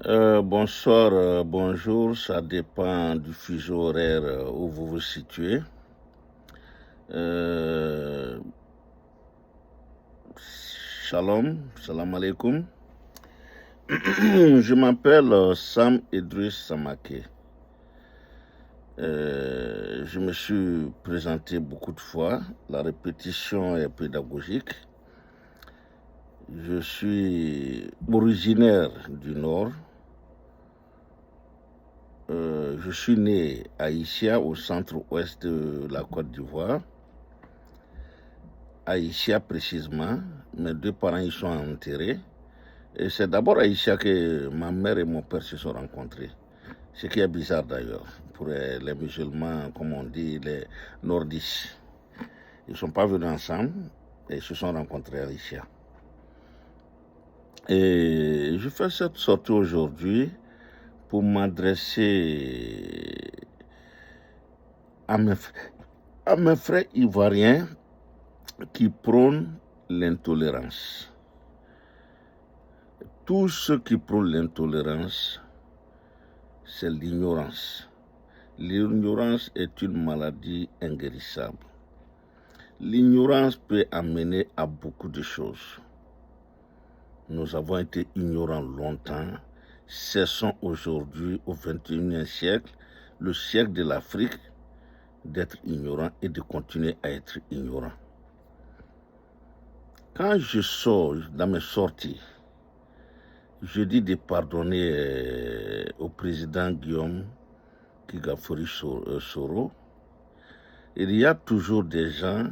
Bonsoir, bonjour, ça dépend du fuseau horaire où vous vous situez. Euh, Shalom, salam alaikum. Je m'appelle Sam Idriss Samake. Je me suis présenté beaucoup de fois. La répétition est pédagogique. Je suis originaire du Nord. Je suis né à Isia, au centre-ouest de la Côte d'Ivoire. À Isia précisément. Mes deux parents y sont enterrés. Et c'est d'abord à Isia que ma mère et mon père se sont rencontrés. Ce qui est bizarre d'ailleurs, pour les musulmans, comme on dit, les nordistes. Ils ne sont pas venus ensemble et ils se sont rencontrés à Isia. Et je fais cette sortie aujourd'hui pour m'adresser à mes frères ivoiriens qui prônent l'intolérance. Tous ceux qui prônent l'intolérance, c'est l'ignorance. L'ignorance est une maladie inguérissable. L'ignorance peut amener à beaucoup de choses. Nous avons été ignorants longtemps. Cessons aujourd'hui, au XXIe siècle, le siècle de l'Afrique, d'être ignorants et de continuer à être ignorants. Quand je sors dans mes sorties, je dis de pardonner au président Guillaume Kigafori Soro. Il y a toujours des gens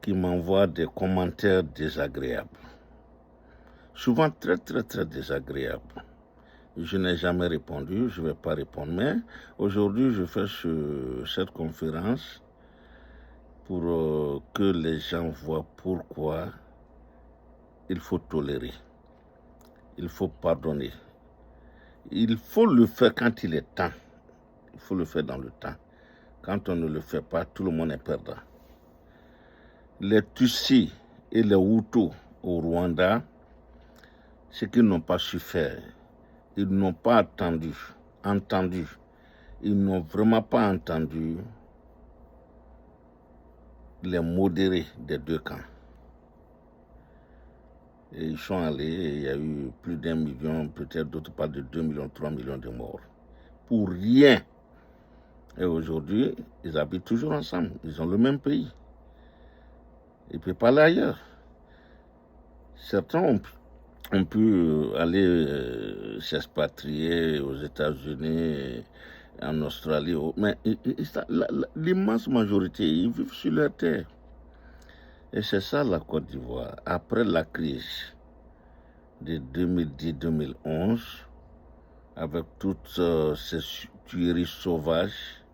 qui m'envoient des commentaires désagréables. Souvent très désagréables. Je n'ai jamais répondu, je ne vais pas répondre. Mais aujourd'hui, je fais cette conférence pour que les gens voient pourquoi il faut tolérer. Il faut pardonner. Il faut le faire quand il est temps. Il faut le faire dans le temps. Quand on ne le fait pas, tout le monde est perdant. Les Tutsis et les Hutus au Rwanda, ce qu'ils n'ont pas su faire, ils n'ont pas entendu. Ils n'ont vraiment pas entendu les modérés des deux camps. Et ils sont allés, et il y a eu plus d'1 million, peut-être d'autres parlent de 2 millions, 3 millions de morts. Pour rien. Et aujourd'hui, ils habitent toujours ensemble. Ils ont le même pays. Ils ne peuvent pas aller ailleurs. Certains ont pu aller s'expatrier aux États-Unis, en Australie, mais l'immense majorité, ils vivent sur leur terre. Et c'est ça la Côte d'Ivoire. Après la crise de 2010-2011, avec toutes ces tueries sauvages,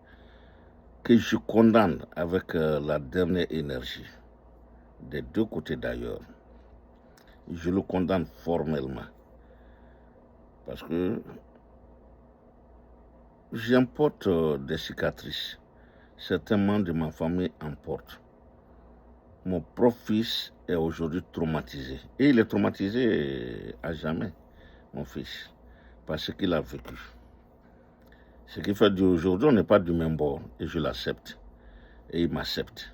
que je condamne avec la dernière énergie, des deux côtés d'ailleurs. Je le condamne formellement. Parce que j'importe des cicatrices. Certains membres de ma famille en portent. Mon propre fils est aujourd'hui traumatisé. Et il est traumatisé à jamais, mon fils, parce qu'il a vécu. Ce qui fait d'aujourd'hui, on n'est pas du même bord, et je l'accepte. Et il m'accepte.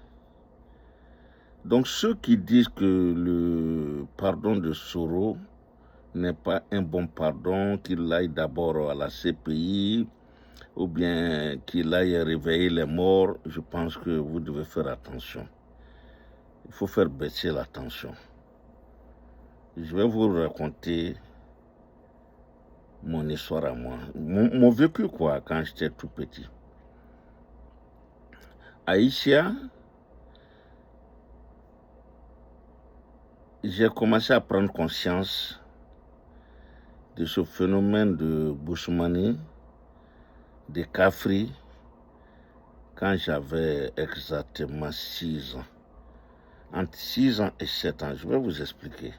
Donc ceux qui disent que le pardon de Soro n'est pas un bon pardon, qu'il aille d'abord à la CPI, ou bien qu'il aille réveiller les morts, je pense que vous devez faire attention. Il faut faire baisser la tension. Je vais vous raconter mon histoire à moi. Mon vécu, quoi, quand j'étais tout petit. À Isia, j'ai commencé à prendre conscience de ce phénomène de bushmanie, de Kafri, quand j'avais exactement 6 ans. Entre 6 ans et 7 ans, je vais vous expliquer.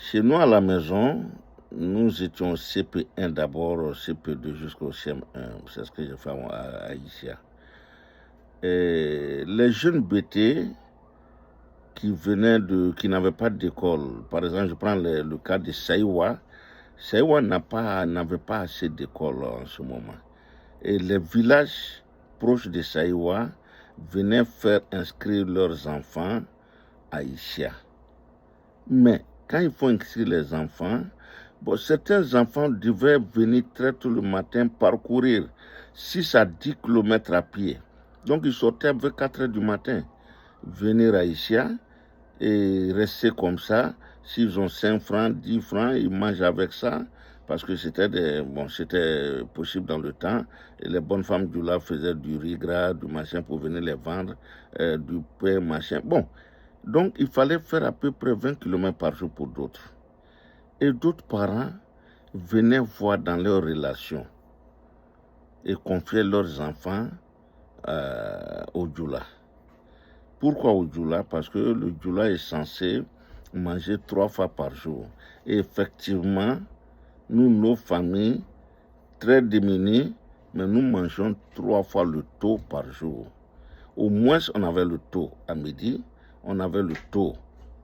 Chez nous à la maison, nous étions au CP1 d'abord, CP2 jusqu'au CM1. C'est ce que j'ai fait à Isia. Et les jeunes BT qui n'avaient pas d'école. Par exemple, je prends le cas de Saïwa. Saïwa n'avait pas assez d'école en ce moment. Et les villages proches de Saïwa venaient faire inscrire leurs enfants à Isia. Mais quand il faut inscrire les enfants, bon, certains enfants devaient venir très tôt le matin parcourir 6 à 10 km à pied. Donc ils sortaient vers 4 heures du matin, venir à Isia et rester comme ça. S'ils ont 5 francs, 10 francs, ils mangent avec ça. Parce que c'était possible dans le temps. Et les bonnes femmes du là faisaient du riz gras, du machin pour venir les vendre, du pain, machin. Bon, donc il fallait faire à peu près 20 km par jour pour d'autres. Et d'autres parents venaient voir dans leurs relations et confier leurs enfants au djoula. Pourquoi au djoula? Parce que le djoula est censé manger 3 fois par jour. Et effectivement, nous, nos familles, très diminuées, mais nous mangeons 3 fois le taux par jour. Au moins, on avait le taux à midi, on avait le taux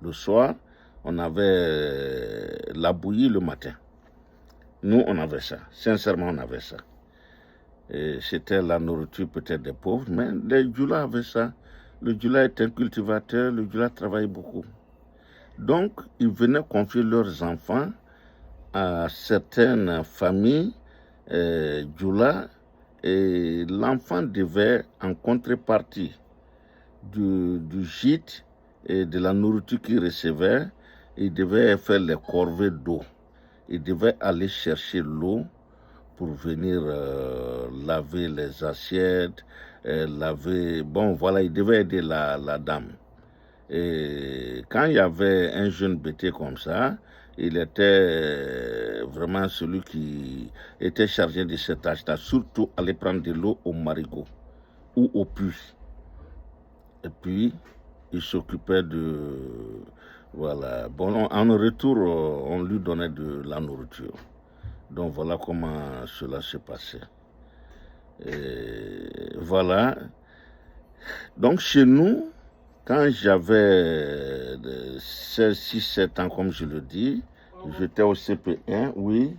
le soir, on avait la bouillie le matin. Nous, on avait ça. Sincèrement, on avait ça. C'était la nourriture peut-être des pauvres, mais les djoulas avaient ça. Le djoula est un cultivateur, le djoula travaille beaucoup. Donc, ils venaient confier leurs enfants à certaines familles djoula, et l'enfant devait, en contrepartie du gîte et de la nourriture qu'il recevait, il devait faire les corvées d'eau. Il devait aller chercher l'eau pour venir laver les assiettes, laver... Bon, voilà, il devait aider la dame. Et quand il y avait un jeune bêté comme ça, il était vraiment celui qui était chargé de cette tâche-là, surtout aller prendre de l'eau au marigot ou au puits. Et puis, il s'occupait de... Voilà. Bon, en retour, on lui donnait de la nourriture. Donc, voilà comment cela s'est passé. Et voilà. Donc, chez nous, quand j'avais 6-7 ans, comme je le dis, j'étais au CP1, oui.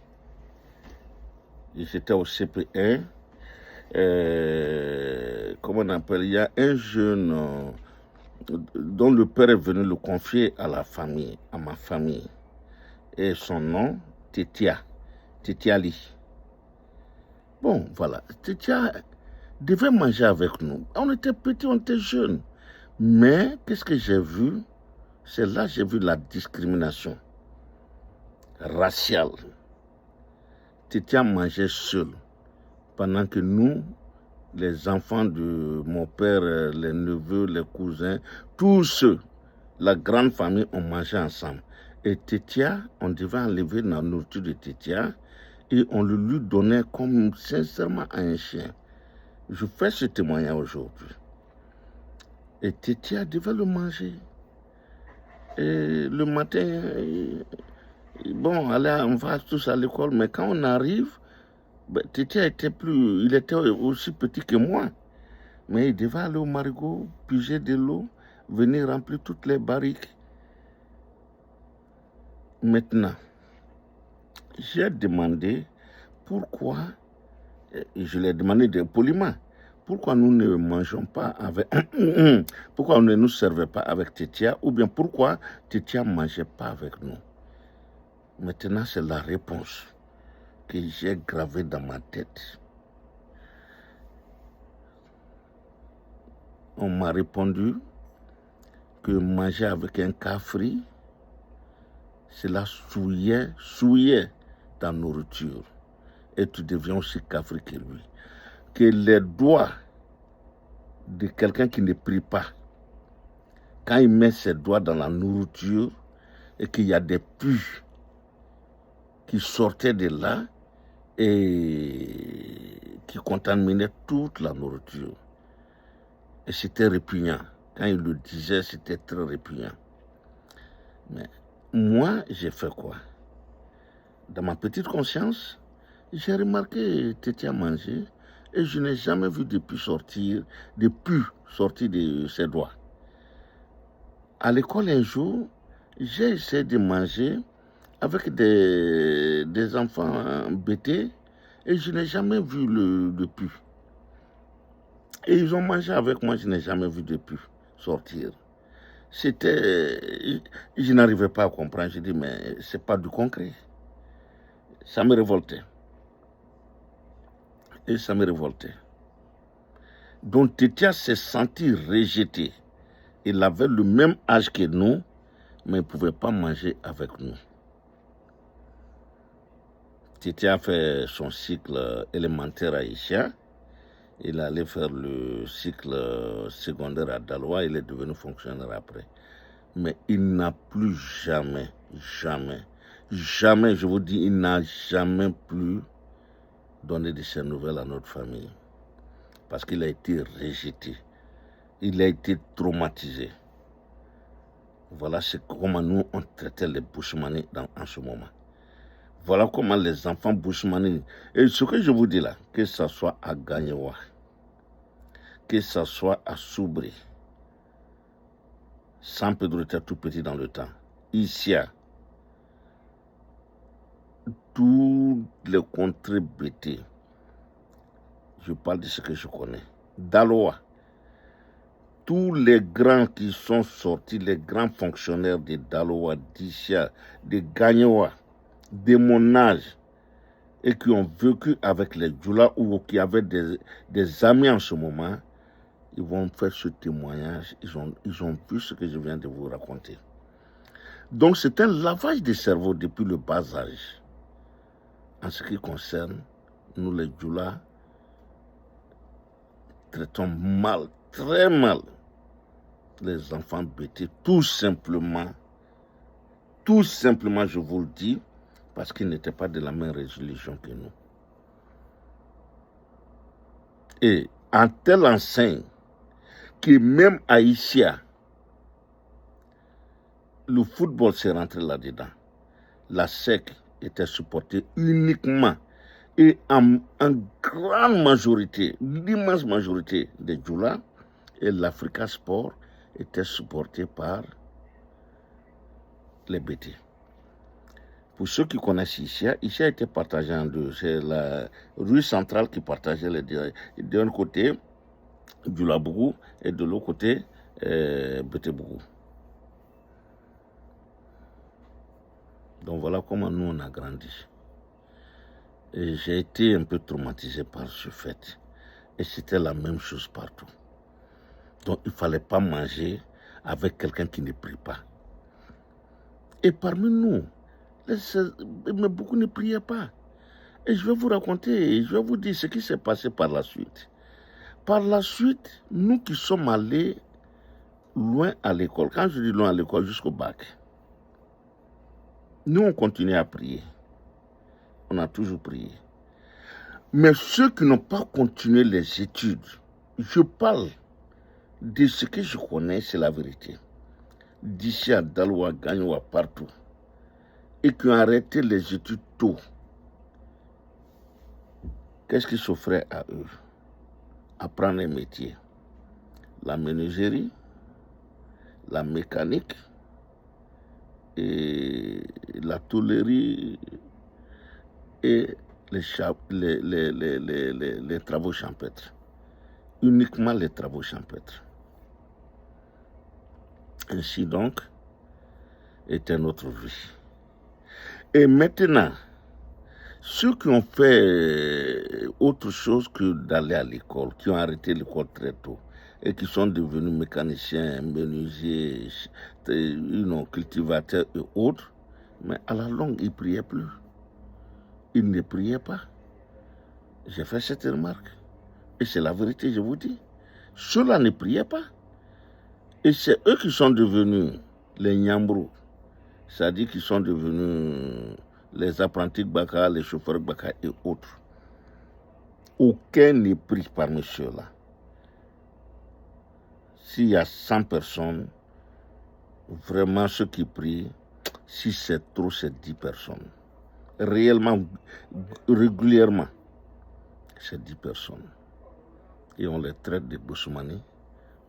J'étais au CP1. Comment on appelle? Il y a un jeune dont le père est venu le confier à la famille, à ma famille. Et son nom, Tetiali. Bon, voilà. Tetia devait manger avec nous. On était petits, on était jeunes. Mais qu'est-ce que j'ai vu? C'est là que j'ai vu la discrimination raciale. Tetia mangeait seul, pendant que nous, les enfants de mon père, les neveux, les cousins, tous ceux, la grande famille, on mangeait ensemble. Et Tetia, on devait enlever la nourriture de Tetia et on le lui donnait comme sincèrement à un chien. Je fais ce témoignage aujourd'hui. Et Tetia devait le manger. Et le matin, bon, on va tous à l'école, mais quand on arrive, Tetia il était aussi petit que moi. Mais il devait aller au marigot, piger de l'eau, venir remplir toutes les barriques. Maintenant, j'ai demandé pourquoi, et je l'ai demandé poliment, pourquoi nous ne mangeons pas avec... pourquoi on ne nous servait pas avec Tetia, ou bien pourquoi Tetia ne mangeait pas avec nous. Maintenant, c'est la réponse que j'ai gravée dans ma tête. On m'a répondu que manger avec un cafri, cela souillait ta nourriture. Et tu deviens aussi cafri que lui. Que les doigts de quelqu'un qui ne prie pas, quand il met ses doigts dans la nourriture et qu'il y a des puits qui sortaient de là et qui contaminaient toute la nourriture. Et c'était répugnant. Quand il le disait, c'était très répugnant. Mais moi, j'ai fait quoi? Dans ma petite conscience, j'ai remarqué Tetia manger et je n'ai jamais vu de pu sortir de ses doigts. À l'école, un jour, j'ai essayé de manger avec des enfants bêtés et je n'ai jamais vu le pu. Et ils ont mangé avec moi, je n'ai jamais vu de pu sortir. Je n'arrivais pas à comprendre. Je dis, mais c'est pas du concret. Ça me révoltait. Et ça me révoltait. Donc Tétia s'est senti rejeté. Il avait le même âge que nous, mais il ne pouvait pas manger avec nous. Tétia a fait son cycle élémentaire à Issia. Il allait faire le cycle secondaire à Daloa. Il est devenu fonctionnaire après. Mais il n'a plus jamais, je vous dis, il n'a jamais plus donné de ses nouvelles à notre famille. Parce qu'il a été rejeté. Il a été traumatisé. Voilà comment nous on traitait les Bushmanis en ce moment. Voilà comment les enfants Bushmanis. Et ce que je vous dis là, que ce soit à Gagnewa, que ce soit à Soubri, San Pedro était tout petit dans le temps, ici, tous les contrées bêtées, je parle de ce que je connais, Daloa, tous les grands qui sont sortis, les grands fonctionnaires de Daloa, d'Issia, de Gagnewa, de mon âge, et qui ont vécu avec les Djoula ou qui avaient des amis en ce moment, ils vont faire ce témoignage, ils ont vu ce que je viens de vous raconter. Donc c'est un lavage de cerveau depuis le bas âge. En ce qui concerne, nous les Djoula, traitons mal, très mal, les enfants bêtés, tout simplement, je vous le dis, parce qu'ils n'étaient pas de la même religion que nous. Et en telle enseigne que même à Issia, le football s'est rentré là-dedans. La SEC était supportée uniquement et en grande majorité, l'immense majorité des Djoula et l'Africa Sport était supporté par les BT. Pour ceux qui connaissent Issia était partagé en deux. C'est la rue centrale qui partageait les deux. D'un côté, Djoula-Bougou et de l'autre côté, BT-Bougou. Donc voilà comment nous on a grandi. Et j'ai été un peu traumatisé par ce fait. Et c'était la même chose partout. Donc il ne fallait pas manger avec quelqu'un qui ne prie pas. Et parmi nous, mais beaucoup ne priaient pas. Et je vais vous raconter, je vais vous dire ce qui s'est passé par la suite. Par la suite, nous qui sommes allés loin à l'école, quand je dis loin à l'école, jusqu'au bac, nous on continue à prier. On a toujours prié. Mais ceux qui n'ont pas continué les études, je parle de ce que je connais, c'est la vérité. D'ici à Daloa, Gagnewa, partout. Et qui ont arrêté les études tôt. Qu'est-ce qui s'offrait à eux? Apprendre un métier. La menuiserie, la mécanique, et la tôlerie et les travaux champêtres. Uniquement les travaux champêtres. Ainsi donc était notre vie. Et maintenant, ceux qui ont fait autre chose que d'aller à l'école, qui ont arrêté l'école très tôt, et qui sont devenus mécaniciens, menuisiers, cultivateurs et autres, mais à la longue, ils ne priaient plus. Ils ne priaient pas. J'ai fait cette remarque. Et c'est la vérité, je vous dis. Ceux-là ne priaient pas. Et c'est eux qui sont devenus les Nyambrou. C'est-à-dire qu'ils sont devenus les apprentis Baka, les chauffeurs Baka et autres. Aucun ne prie parmi ceux-là. S'il y a 100 personnes, vraiment ceux qui prient, si c'est trop, c'est 10 personnes. Réellement, régulièrement, c'est 10 personnes. Et on les traite de Boussoumani,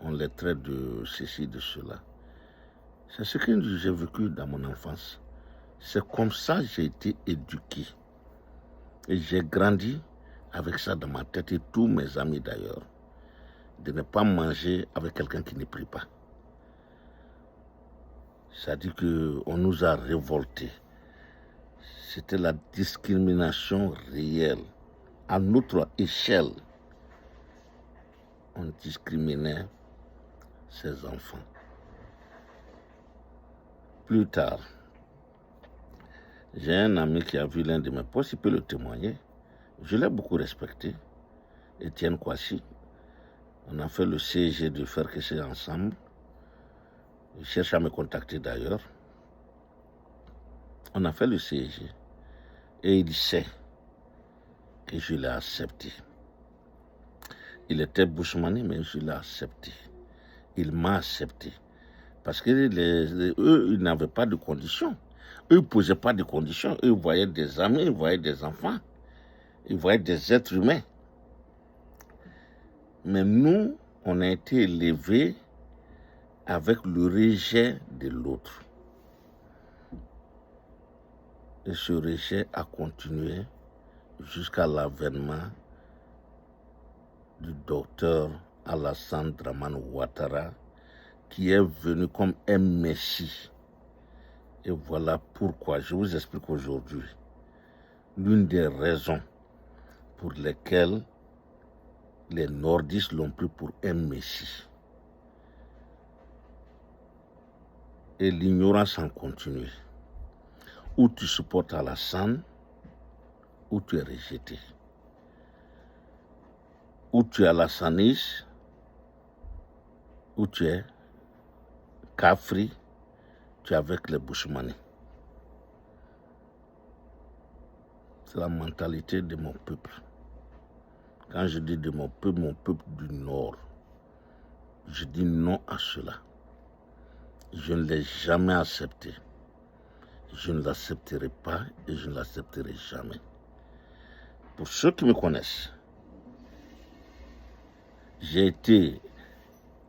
on les traite de ceci, de cela. C'est ce que j'ai vécu dans mon enfance. C'est comme ça que j'ai été éduqué. Et j'ai grandi avec ça dans ma tête et tous mes amis d'ailleurs. De ne pas manger avec quelqu'un qui ne prie pas. C'est-à-dire qu'on nous a révoltés. C'était la discrimination réelle. À notre échelle, on discriminait ces enfants. Plus tard, j'ai un ami qui a vu l'un de mes postes, il peut le témoigner. Je l'ai beaucoup respecté, Étienne Kouachi. On a fait le CG de faire que c'est ensemble. Il cherche à me contacter d'ailleurs. On a fait le CG et il sait que je l'ai accepté. Il était bushmané, mais je l'ai accepté. Il m'a accepté. Parce que eux, ils n'avaient pas de conditions. Eux ne posaient pas de conditions. Eux voyaient des amis, ils voyaient des enfants. Ils voyaient des êtres humains. Mais nous, on a été élevés avec le rejet de l'autre. Et ce rejet a continué jusqu'à l'avènement du docteur Alassane Dramane Ouattara, qui est venu comme un messie. Et voilà pourquoi je vous explique aujourd'hui l'une des raisons pour lesquelles les nordistes l'ont pris pour un messie. Et l'ignorance en continue. Ou tu supportes Alassane, ou tu es rejeté. Ou tu es alassaniste, ou tu es Kafri, tu es avec les bushmanis. C'est la mentalité de mon peuple. Quand je dis de mon peuple du Nord, je dis non à cela. Je ne l'ai jamais accepté. Je ne l'accepterai pas et je ne l'accepterai jamais. Pour ceux qui me connaissent, j'ai été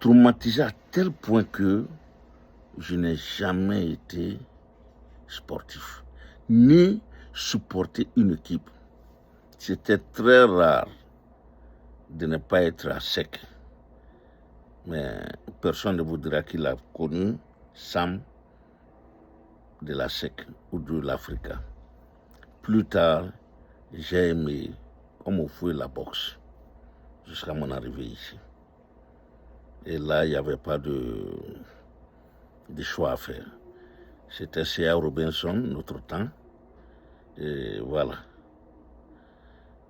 traumatisé à tel point que je n'ai jamais été sportif, ni supporter une équipe. C'était très rare de ne pas être à sec. Mais personne ne vous dira qu'il a connu Sam de la SEC ou de l'Africa. Plus tard, j'ai aimé, comme au fouet, la boxe, jusqu'à mon arrivée ici. Et là, il n'y avait pas de choix à faire. C'était C.A. Robinson, notre temps. Et voilà.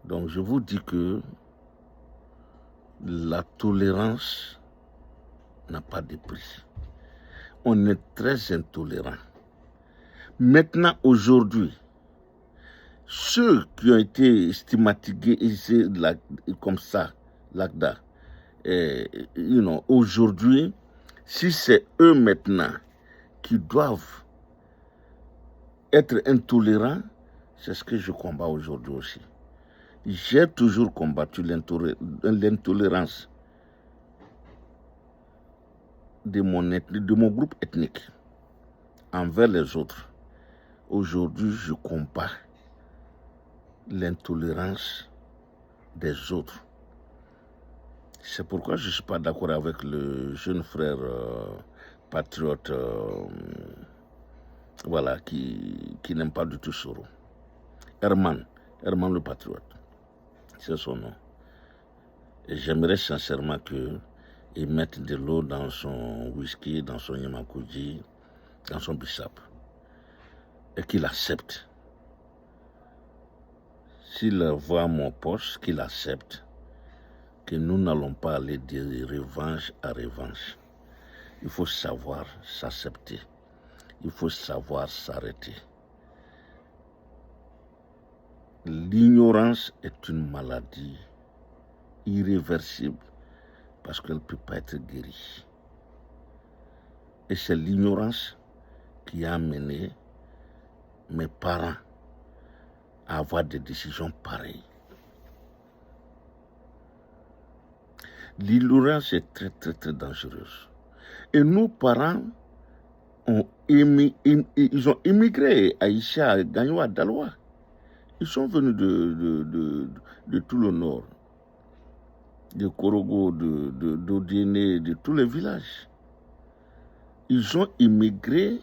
Donc, je vous dis que la tolérance n'a pas de prix. On est très intolérant. Maintenant, aujourd'hui, ceux qui ont été stigmatisés ici, comme ça, l'ACDA, aujourd'hui, si c'est eux maintenant qui doivent être intolérants, c'est ce que je combats aujourd'hui aussi. J'ai toujours combattu l'intolérance de mon groupe ethnique envers les autres. Aujourd'hui, je combats l'intolérance des autres. C'est pourquoi je ne suis pas d'accord avec le jeune frère patriote qui n'aime pas du tout Soro. Herman le patriote, c'est son nom. Et j'aimerais sincèrement qu'il mette de l'eau dans son whisky, dans son yamakuji, dans son bissap. Et qu'il accepte. S'il voit mon poste, qu'il accepte que nous n'allons pas aller de revanche à revanche. Il faut savoir s'accepter. Il faut savoir s'arrêter. L'ignorance est une maladie irréversible parce qu'elle ne peut pas être guérie. Et c'est l'ignorance qui a amené mes parents à avoir des décisions pareilles. L'ignorance est très, très, très dangereuse. Et nos parents ils ont immigré à Isha, Gagnoa, Daloa. Ils sont venus de tout le nord, de Korogo, d'Odiene, de tous les villages. Ils ont immigré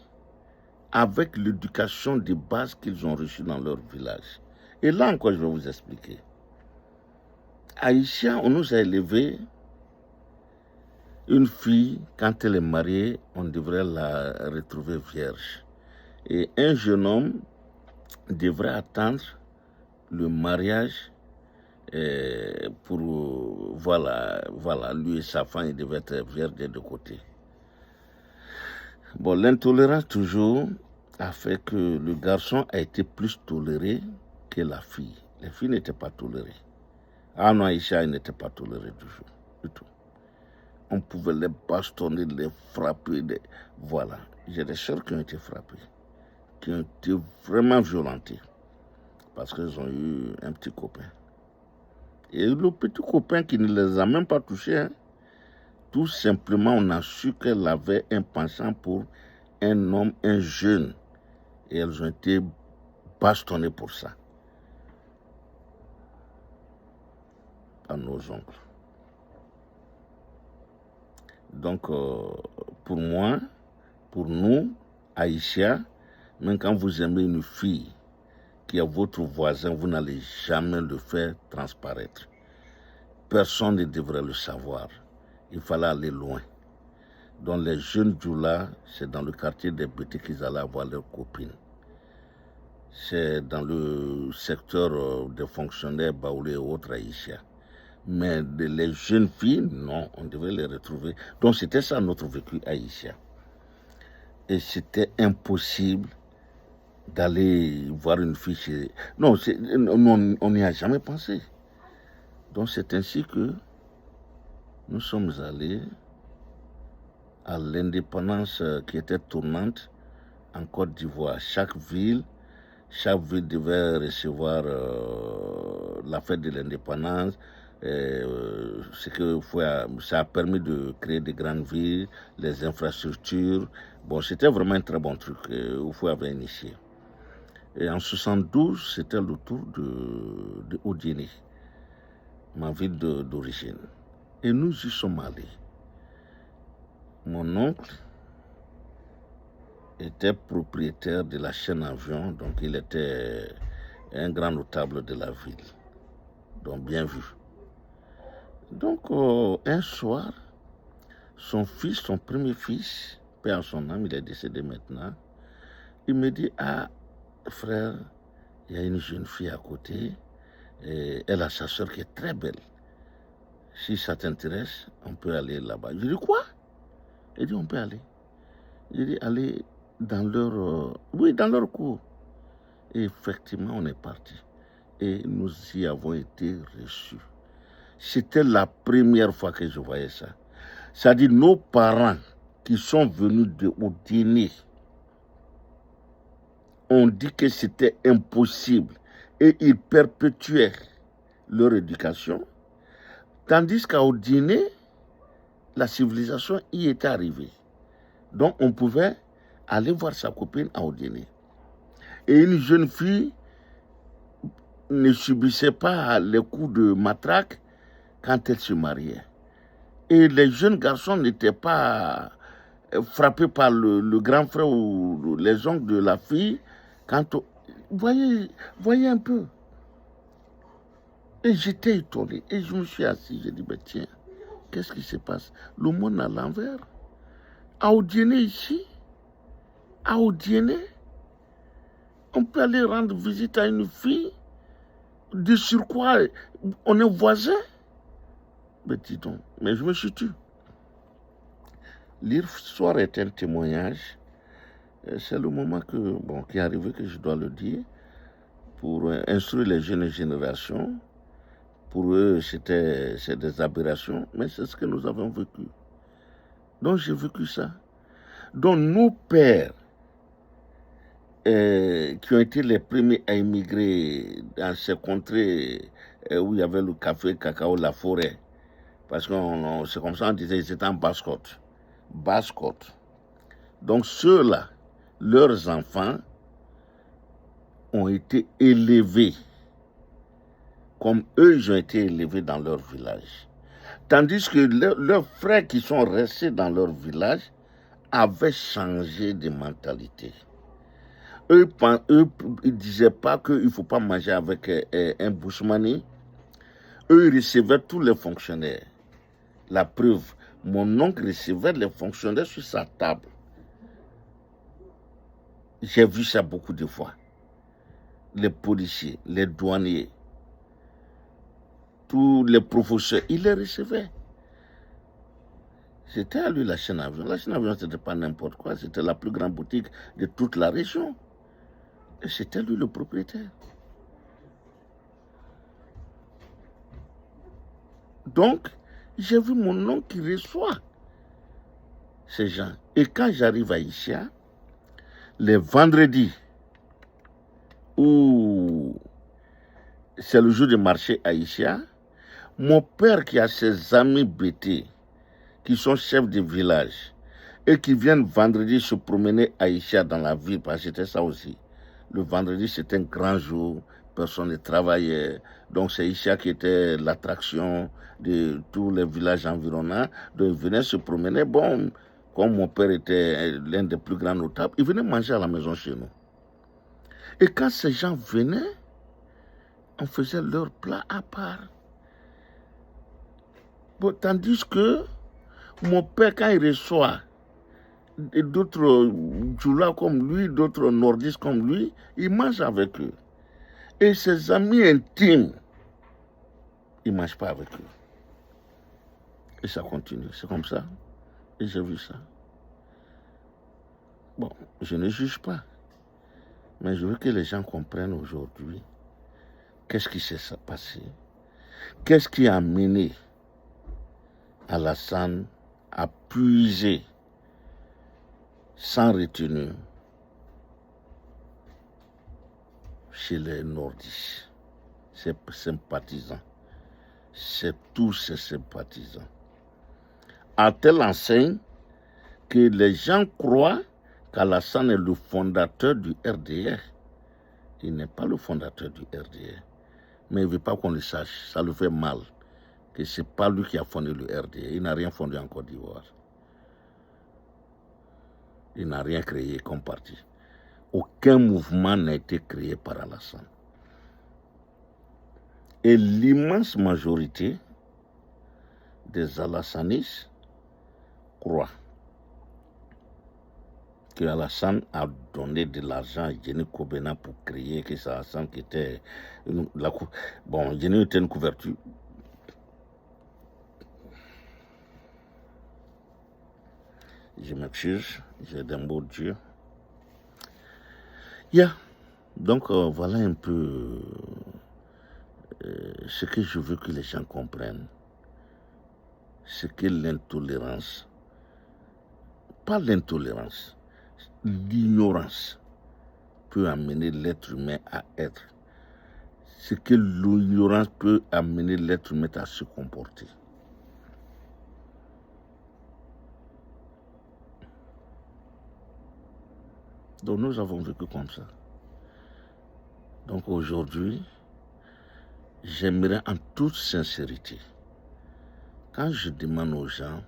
avec l'éducation de base qu'ils ont reçue dans leur village. Et là encore, je vais vous expliquer. À Isha, on nous a élevés. Une fille, quand elle est mariée, on devrait la retrouver vierge. Et un jeune homme devrait attendre le mariage pour, voilà, lui et sa femme, ils devaient être vierges des deux côtés. Bon, l'intolérance toujours a fait que le garçon a été plus toléré que la fille. Les filles n'étaient pas tolérées. Ah non, Aïcha, n'était pas tolérée du tout. On pouvait les bastonner, les frapper. Voilà. J'ai des sœurs qui ont été frappées, qui ont été vraiment violentées, parce qu'elles ont eu un petit copain. Et le petit copain qui ne les a même pas touchés, hein, tout simplement, on a su qu'elle avait un penchant pour un homme, un jeune. Et elles ont été bastonnées pour ça. Par nos oncles. Donc, pour moi, pour nous, Aïcha, même quand vous aimez une fille qui est votre voisin, vous n'allez jamais le faire transparaître. Personne ne devrait le savoir. Il fallait aller loin. Donc les jeunes Djoula, c'est dans le quartier des Bétés qu'ils allaient avoir leurs copines. C'est dans le secteur des fonctionnaires Baoulé et autres Aïcha. Mais les jeunes filles, non, on devait les retrouver. Donc c'était ça notre vécu Aïcha. Et c'était impossible d'aller voir une fille chez... Non, on n'y a jamais pensé. Donc c'est ainsi que nous sommes allés à l'indépendance qui était tournante en Côte d'Ivoire. Chaque ville devait recevoir la fête de l'indépendance. Ça a permis de créer des grandes villes, les infrastructures. Bon, c'était vraiment un très bon truc Oufou avait initié. Et en 72, c'était le tour de Odiene, ma ville d'origine. Et nous y sommes allés. Mon oncle était propriétaire de la chaîne avion, donc il était un grand notable de la ville. Donc bien vu. Donc un soir, son premier fils, paix en son âme, il est décédé maintenant, il me dit, ah frère, il y a une jeune fille à côté, et elle a sa soeur qui est très belle. Si ça t'intéresse, on peut aller là-bas. Je dis quoi? Il dit on peut aller. Je dis aller dans leur cours. Et effectivement, on est parti. Et nous y avons été reçus. C'était la première fois que je voyais ça. C'est-à-dire nos parents qui sont venus au dîner ont dit que c'était impossible. Et ils perpétuaient leur éducation. Tandis qu'au dîner, la civilisation y était arrivée. Donc on pouvait aller voir sa copine à dîner. Et une jeune fille ne subissait pas les coups de matraque quand elle se mariait. Et les jeunes garçons n'étaient pas frappés par le grand frère ou les oncles de la fille. Voyez un peu. Et j'étais étonné. Et je me suis assis. J'ai dit, ben tiens, qu'est-ce qui se passe? Le monde à l'envers. À Odiene ici, à Odiene, on peut aller rendre visite à une fille. De surcroît, on est voisins. Mais dis donc, mais je me suis tué. L'histoire est un témoignage. C'est le moment qui est arrivé que je dois le dire, pour instruire les jeunes générations. Pour eux, c'est des aberrations, mais c'est ce que nous avons vécu. Donc j'ai vécu ça. Donc nos pères, qui ont été les premiers à immigrer dans ces contrées où il y avait le café, le cacao, la forêt, parce que c'est comme ça on disait, ils étaient en Basse-Côte. Basse-Côte. Donc ceux-là, leurs enfants ont été élevés comme eux, ils ont été élevés dans leur village. Tandis que leurs frères qui sont restés dans leur village avaient changé de mentalité. Eux ne disaient pas qu'il ne faut pas manger avec un bushmani. Eux, ils recevaient tous les fonctionnaires. La preuve, mon oncle recevait les fonctionnaires sur sa table. J'ai vu ça beaucoup de fois. Les policiers, les douaniers, tous les professeurs, il les recevait. C'était à lui la chaîne avion. La chaîne avion, ce n'était pas n'importe quoi. C'était la plus grande boutique de toute la région. Et c'était lui le propriétaire. Donc, j'ai vu mon oncle qui reçoit ces gens. Et quand j'arrive à Issia, les vendredis, où c'est le jour de marché à Issia, mon père qui a ses amis bêtés, qui sont chefs de village, et qui viennent vendredi se promener à Issia dans la ville, parce que c'était ça aussi. Le vendredi, c'était un grand jour, personne ne travaillait. Donc c'est Issia qui était l'attraction de tous les villages environnants. Donc ils venaient se promener. Bon, comme mon père était l'un des plus grands notables, ils venaient manger à la maison chez nous. Et quand ces gens venaient, on faisait leur plat à part. Bon, tandis que mon père, quand il reçoit d'autres djoulas comme lui, d'autres nordistes comme lui, il mange avec eux. Et ses amis intimes, il ne mange pas avec eux. Et ça continue, c'est comme ça. Et j'ai vu ça. Bon, je ne juge pas. Mais je veux que les gens comprennent aujourd'hui qu'est-ce qui s'est passé. Qu'est-ce qui a amené Alassane à puiser sans retenue chez les nordistes, ses sympathisants. C'est tous ces sympathisants. À telle enseigne que les gens croient qu'Alassane est le fondateur du RDR. Il n'est pas le fondateur du RDR. Mais il ne veut pas qu'on le sache. Ça le fait mal. Que ce n'est pas lui qui a fondé le RDR. Il n'a rien fondé en Côte d'Ivoire. Il n'a rien créé comme parti. Aucun mouvement n'a été créé par Alassane. Et l'immense majorité des Alassanistes croient que Alassane a donné de l'argent à Jenny Kobena pour créer, que c'est Alassane qui était... Bon, Jenny était une couverture. Je m'excuse, j'ai des mots durs. Donc, voilà un peu ce que je veux que les gens comprennent. C'est que l'intolérance, pas l'intolérance, l'ignorance peut amener l'être humain à être. C'est que l'ignorance peut amener l'être humain à se comporter. Donc nous avons vécu comme ça. Donc aujourd'hui, j'aimerais en toute sincérité, quand je demande aux gens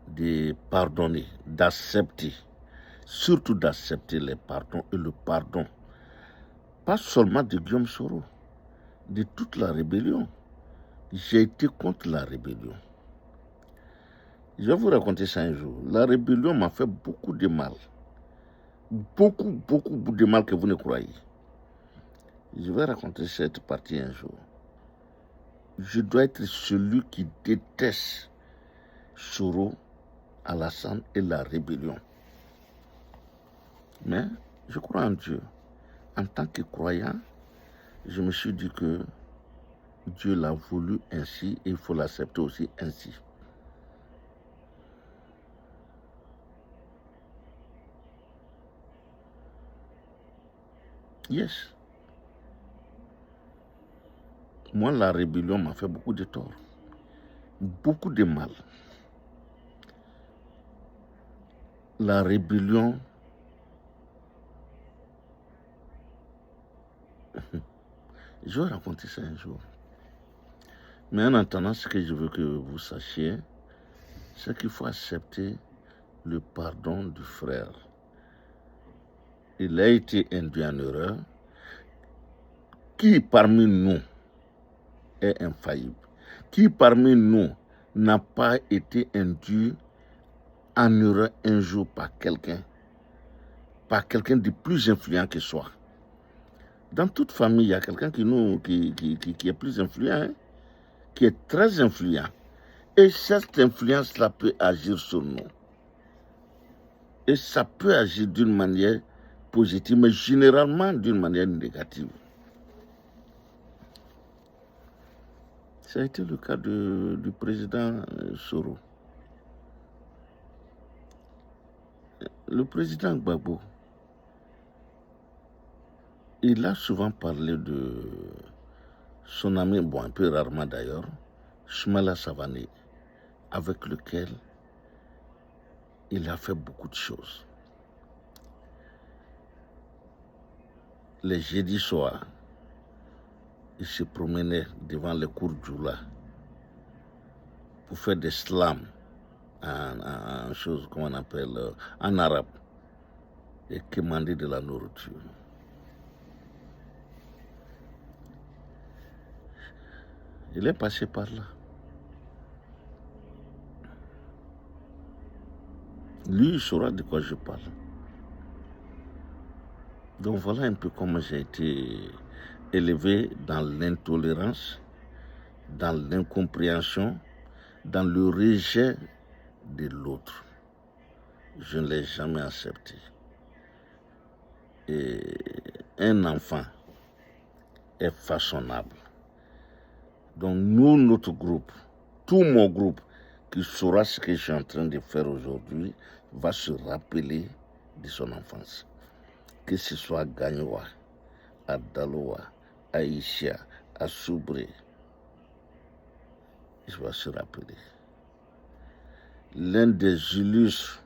de pardonner, d'accepter, surtout d'accepter les pardons et le pardon, pas seulement de Guillaume Soro, de toute la rébellion. J'ai été contre la rébellion. Je vais vous raconter ça un jour. La rébellion m'a fait beaucoup de mal. Beaucoup de mal que vous ne croyez. Je vais raconter cette partie un jour. Je dois être celui qui déteste Soro, Alassane et la rébellion. Mais je crois en Dieu. En tant que croyant, je me suis dit que Dieu l'a voulu ainsi et il faut l'accepter aussi ainsi. Yes. Moi, la rébellion m'a fait beaucoup de tort. Beaucoup de mal. la rébellion, je vais raconter ça un jour. Mais en attendant, ce que je veux que vous sachiez, c'est qu'il faut accepter le pardon du frère. Il a été induit en erreur. Qui parmi nous est infaillible? Qui parmi nous n'a pas été induit en erreur un jour par quelqu'un de plus influent que soi? Dans toute famille, il y a quelqu'un qui est plus influent, hein, qui est très influent. Et cette influence-là peut agir sur nous. Et ça peut agir d'une manière positive, mais généralement d'une manière négative. Ça a été le cas du président Soro. Le président Gbagbo, il a souvent parlé de son ami, bon, un peu rarement d'ailleurs, Soumaïla Savané, avec lequel il a fait beaucoup de choses. Les jeudis soirs, il se promenait devant les cours Djoula pour faire des slams en chose, comment on appelle, en arabe, et commander de la nourriture. Il est passé par là. Lui, il saura de quoi je parle. Donc voilà un peu comment j'ai été élevé dans l'intolérance, dans l'incompréhension, dans le rejet de l'autre. Je ne l'ai jamais accepté. Et un enfant est façonnable. Donc nous, notre groupe, tout mon groupe, qui saura ce que je suis en train de faire aujourd'hui, va se rappeler de son enfance. Que ce soit à Gagnoua, à Daloa, à Isia, à Soubré, il va se rappeler. L'un des illustres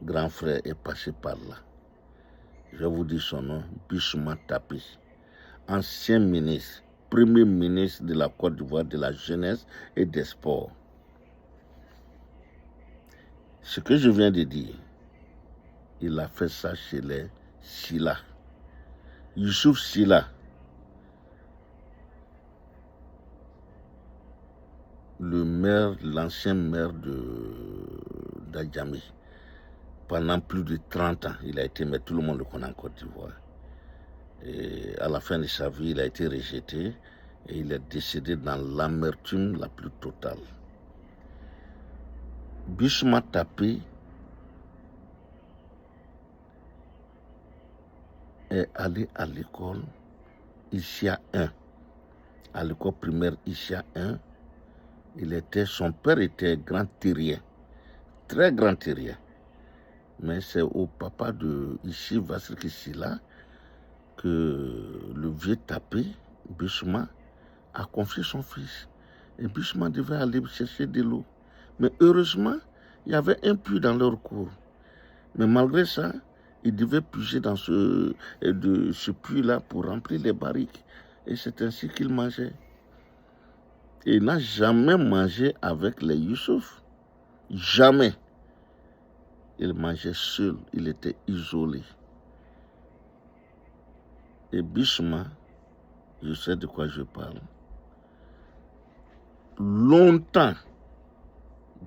grands frères est passé par là. Je vous dis son nom, Bissouma Tapi, ancien ministre, premier ministre de la Côte d'Ivoire de la jeunesse et des sports. Ce que je viens de dire, il a fait ça chez les Silla. Youssouf Silla, le maire, l'ancien maire d'Adjamé, pendant plus de 30 ans, il a été maire, tout le monde le connaît en Côte d'Ivoire. Et à la fin de sa vie, il a été rejeté et il est décédé dans l'amertume la plus totale. Bissouma Tapi est allé à l'école Isia 1, à l'école primaire Isia 1. Son père était grand terrien, très grand terrien. Mais c'est au papa de Ici Vassili Silla que le vieux Tapi, Bissouma, a confié son fils. Et Bissouma devait aller chercher de l'eau. Mais heureusement, il y avait un puits dans leur cour. Mais malgré ça, il devait puiser dans ce puits-là pour remplir les barriques. Et c'est ainsi qu'il mangeait. Et il n'a jamais mangé avec les Youssouf. Jamais. Il mangeait seul, il était isolé. Et Bissouma, je sais de quoi je parle. Longtemps,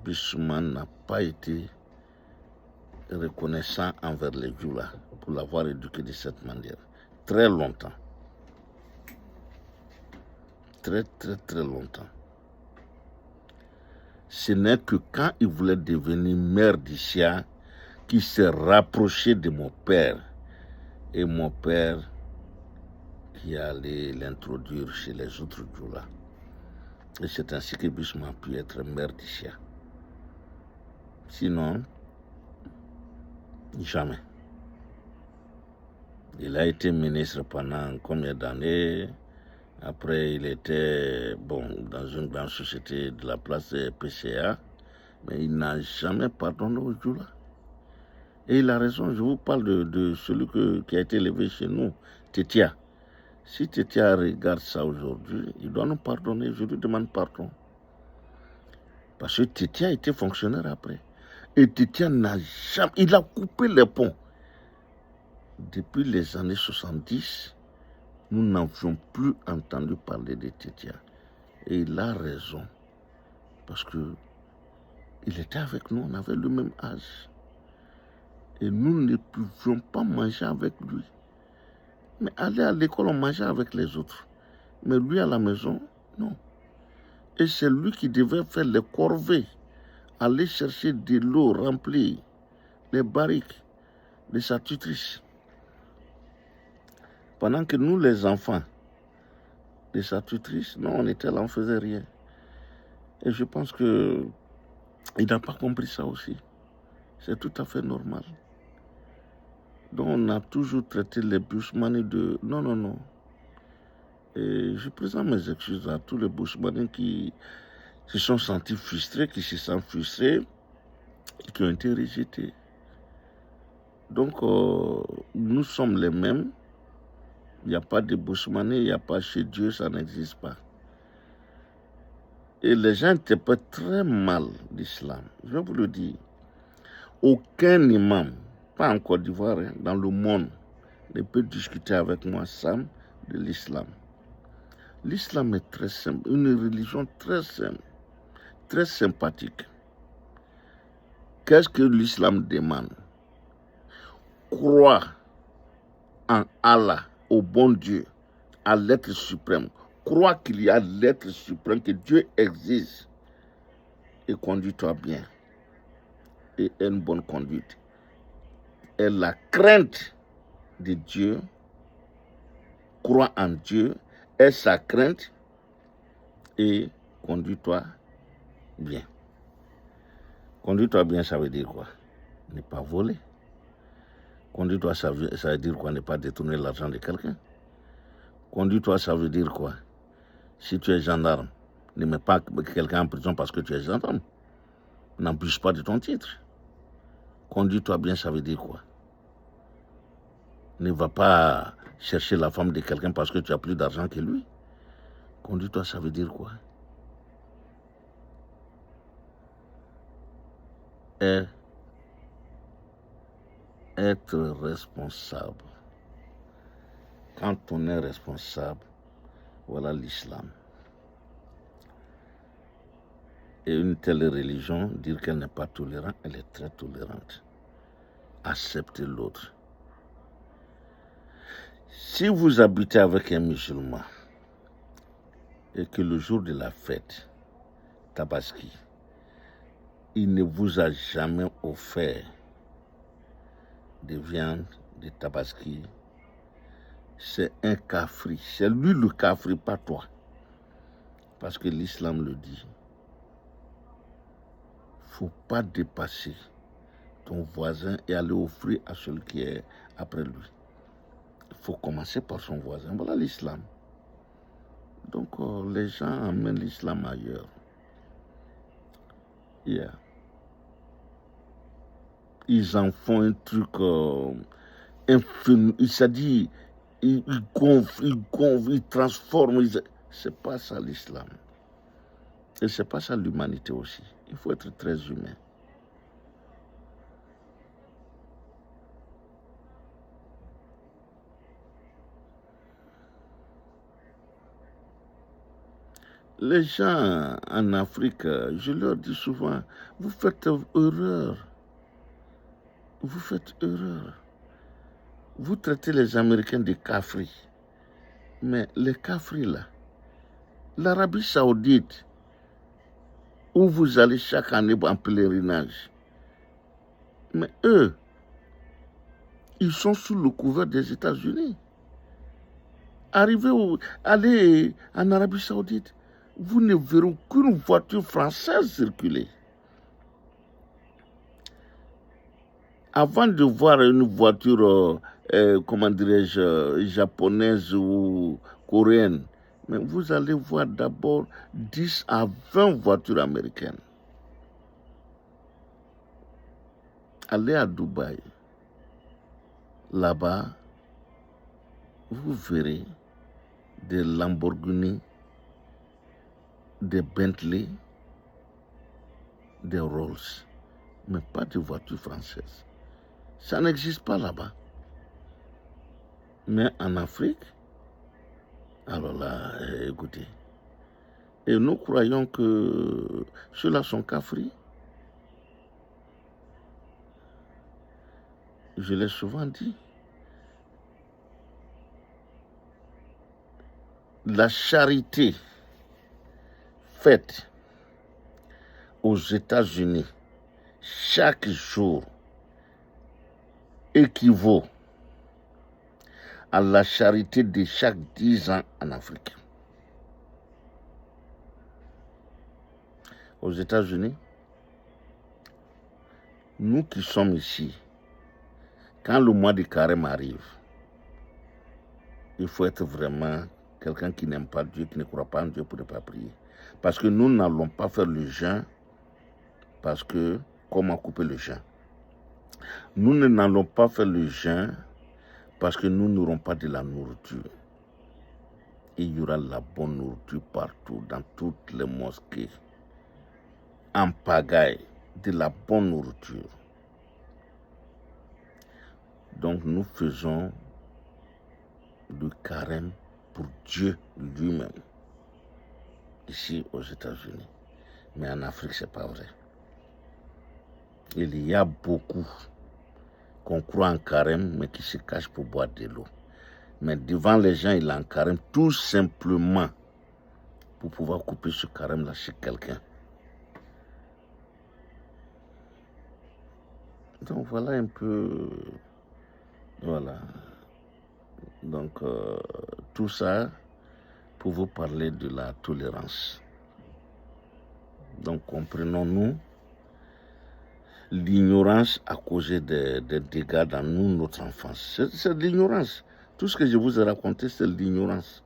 Bissouma n'a pas été reconnaissant envers les Djoula pour l'avoir éduqué de cette manière. Très longtemps. Très, très, très longtemps. Ce n'est que quand il voulait devenir maire d'Isia qu'il s'est rapproché de mon père. Et mon père qui allait l'introduire chez les autres Djoula. Et c'est ainsi que Bissouma a pu être maire d'Isia. Sinon, jamais. Il a été ministre pendant combien d'années? Après, il était dans une grande société de la place de PCA. Mais il n'a jamais pardonné aux Djoula. Et il a raison, je vous parle de celui qui a été élevé chez nous, Tetia. Si Tetia regarde ça aujourd'hui, il doit nous pardonner, je lui demande pardon. Parce que Tetia était fonctionnaire après. Et Tetia n'a jamais... Il a coupé les ponts. Depuis les années 70, nous n'avions plus entendu parler de Tetia. Et il a raison. Parce que il était avec nous, on avait le même âge. Et nous ne pouvions pas manger avec lui. Mais aller à l'école, on mangeait avec les autres. Mais lui, à la maison, non. Et c'est lui qui devait faire les corvées. Aller chercher de l'eau, remplir les barriques de sa tutrice. Pendant que nous, les enfants de sa tutrice, non, on était là, on ne faisait rien. Et je pense qu'il n'a pas compris ça aussi. C'est tout à fait normal. Donc on a toujours traité les Bushmanis de... Non, non, non. Et je présente mes excuses à tous les Bushmanis qui se sont sentis frustrés, qui se sentent frustrés et qui ont été rejetés. Donc nous sommes les mêmes. Il n'y a pas de Bushmanis, il n'y a pas chez Dieu, ça n'existe pas. Et les gens interprètent très mal l'islam. Je vais vous le dire. Aucun imam, pas en Côte d'Ivoire, hein, dans le monde, ne peut discuter avec moi, Sam, de l'islam. L'islam est très simple, une religion très simple, très sympathique. Qu'est-ce que l'islam demande? Croire en Allah, au bon Dieu, à l'être suprême. Croire qu'il y a l'être suprême, que Dieu existe. Et conduis-toi bien. Et une bonne conduite. Et la crainte de Dieu, crois en Dieu, est sa crainte et conduis-toi bien. Conduis-toi bien, ça veut dire quoi? Ne pas voler. Conduis-toi, ça veut dire quoi? Ne pas détourner l'argent de quelqu'un. Conduis-toi, ça veut dire quoi? Si tu es gendarme, ne mets pas quelqu'un en prison parce que tu es gendarme. N'abuse pas de ton titre. Conduis-toi bien, ça veut dire quoi? Ne va pas chercher la femme de quelqu'un parce que tu as plus d'argent que lui. Conduis-toi, ça veut dire quoi? Être responsable. Quand on est responsable, voilà l'islam. Et une telle religion, dire qu'elle n'est pas tolérante, elle est très tolérante. Accepter l'autre. Si vous habitez avec un musulman et que le jour de la fête, Tabaski, il ne vous a jamais offert de viande de Tabaski, c'est un kafri. C'est lui le kafri, pas toi. Parce que l'islam le dit. Il ne faut pas dépasser ton voisin et aller offrir à celui qui est après lui. Il faut commencer par son voisin. Voilà l'islam. Donc les gens amènent l'islam ailleurs. Yeah. Ils en font un truc infini. C'est-à-dire, ils gonflent, ils transforment. C'est pas ça l'islam. Et c'est pas ça l'humanité aussi. Il faut être très humain. Les gens en Afrique, je leur dis souvent, vous faites erreur. Vous faites erreur. Vous traitez les Américains de cafris. Mais les cafris là, l'Arabie Saoudite, où vous allez chaque année en pèlerinage, mais eux, ils sont sous le couvert des États-Unis. Allez en Arabie Saoudite, vous ne verrez qu'une voiture française circuler. Avant de voir une voiture, comment dirais-je, japonaise ou coréenne, mais vous allez voir d'abord 10 à 20 voitures américaines. allez à Dubaï. Là-bas, vous verrez des Lamborghini, des Bentley, des Rolls, mais pas de voitures françaises. Ça n'existe pas là-bas. Mais en Afrique, alors là, écoutez, et nous croyons que ceux-là sont cafris. Je l'ai souvent dit. La charité faite aux États-Unis chaque jour équivaut à la charité de chaque 10 ans en Afrique. Aux États-Unis, nous qui sommes ici, quand le mois de carême arrive, il faut être vraiment quelqu'un qui n'aime pas Dieu, qui ne croit pas en Dieu pour ne pas prier. Parce que nous n'allons pas faire le jeûne, parce que comment couper le jeûne? Nous n'allons pas faire le jeûne parce que nous n'aurons pas de la nourriture. Il y aura la bonne nourriture partout, dans toutes les mosquées, en pagaille, de la bonne nourriture. Donc nous faisons le carême pour Dieu lui-même, ici aux États-Unis. Mais en Afrique, ce n'est pas vrai. Il y a beaucoup qu'on croit en carême, mais qui se cachent pour boire de l'eau. Mais devant les gens, il est en carême tout simplement pour pouvoir couper ce carême-là chez quelqu'un. Donc voilà un peu, voilà. Donc tout ça pour vous parler de la tolérance. Donc comprenons-nous l'ignorance à cause des dégâts dans nous, notre enfance. C'est de l'ignorance. Tout ce que je vous ai raconté, c'est de l'ignorance.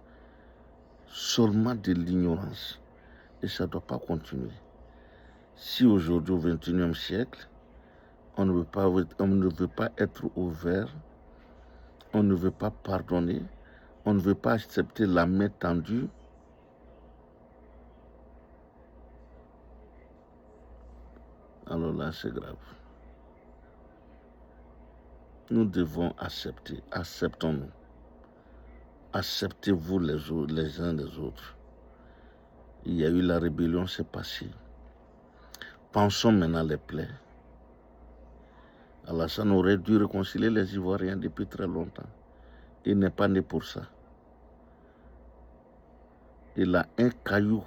Seulement de l'ignorance. Et ça ne doit pas continuer. Si aujourd'hui, au XXIe siècle, on ne veut pas être ouvert, on ne veut pas pardonner, on ne veut pas accepter la main tendue, alors là, c'est grave. Nous devons accepter. Acceptons-nous. Acceptez-vous les uns les autres. Il y a eu la rébellion, c'est passé. Pensons maintenant les plaies. Alassane aurait dû réconcilier les Ivoiriens depuis très longtemps. Il n'est pas né pour ça. Il a un caillou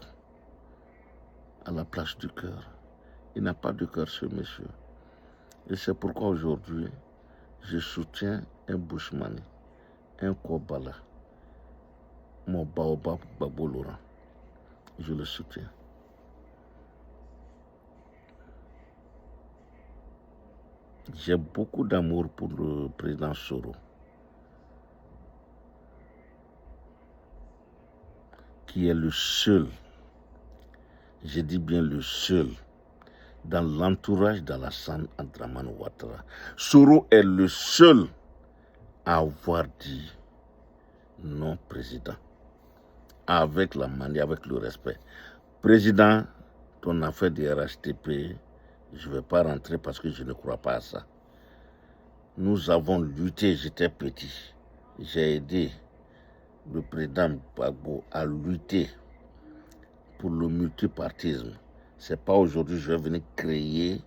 à la place du cœur. Il n'a pas de cœur, ce monsieur. Et c'est pourquoi aujourd'hui, je soutiens un Bushmani, un Kobala, mon Baobab Babou Laurent. Je le soutiens. J'ai beaucoup d'amour pour le président Soro, qui est le seul, je dis bien le seul, dans l'entourage d'Alassane Dramane Ouattara. Soro est le seul à avoir dit non, président, avec la manière, avec le respect. Président, ton affaire de RHTP, je ne vais pas rentrer parce que je ne crois pas à ça. Nous avons lutté, j'étais petit. J'ai aidé le président Gbagbo à lutter pour le multipartisme. Ce n'est pas aujourd'hui que je vais venir créer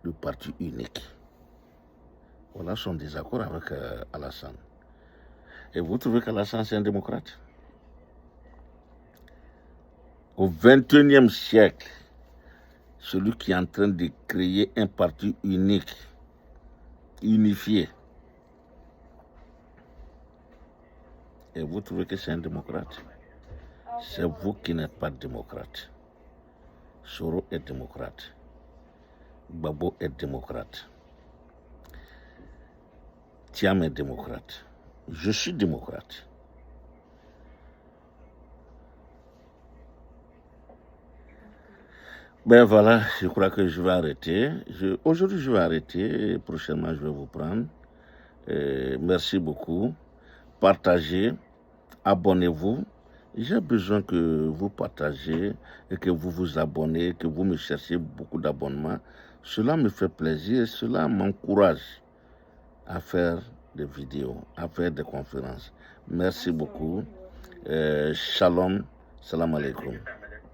le parti unique. Voilà son désaccord avec Alassane. Et vous trouvez qu'Alassane, c'est un démocrate? Au XXIe siècle, celui qui est en train de créer un parti unique, unifié, et vous trouvez que c'est un démocrate? C'est vous qui n'êtes pas démocrate. Soro est démocrate. Gbagbo est démocrate. Thiam est démocrate. Je suis démocrate. Ben voilà, je crois que je vais arrêter. Aujourd'hui, je vais arrêter et prochainement, je vais vous prendre. Merci beaucoup. Partagez, abonnez-vous. J'ai besoin que vous partagez et que vous vous abonnez, que vous me cherchiez beaucoup d'abonnements. Cela me fait plaisir et cela m'encourage à faire des vidéos, à faire des conférences. Merci beaucoup. Shalom, salam alaikum.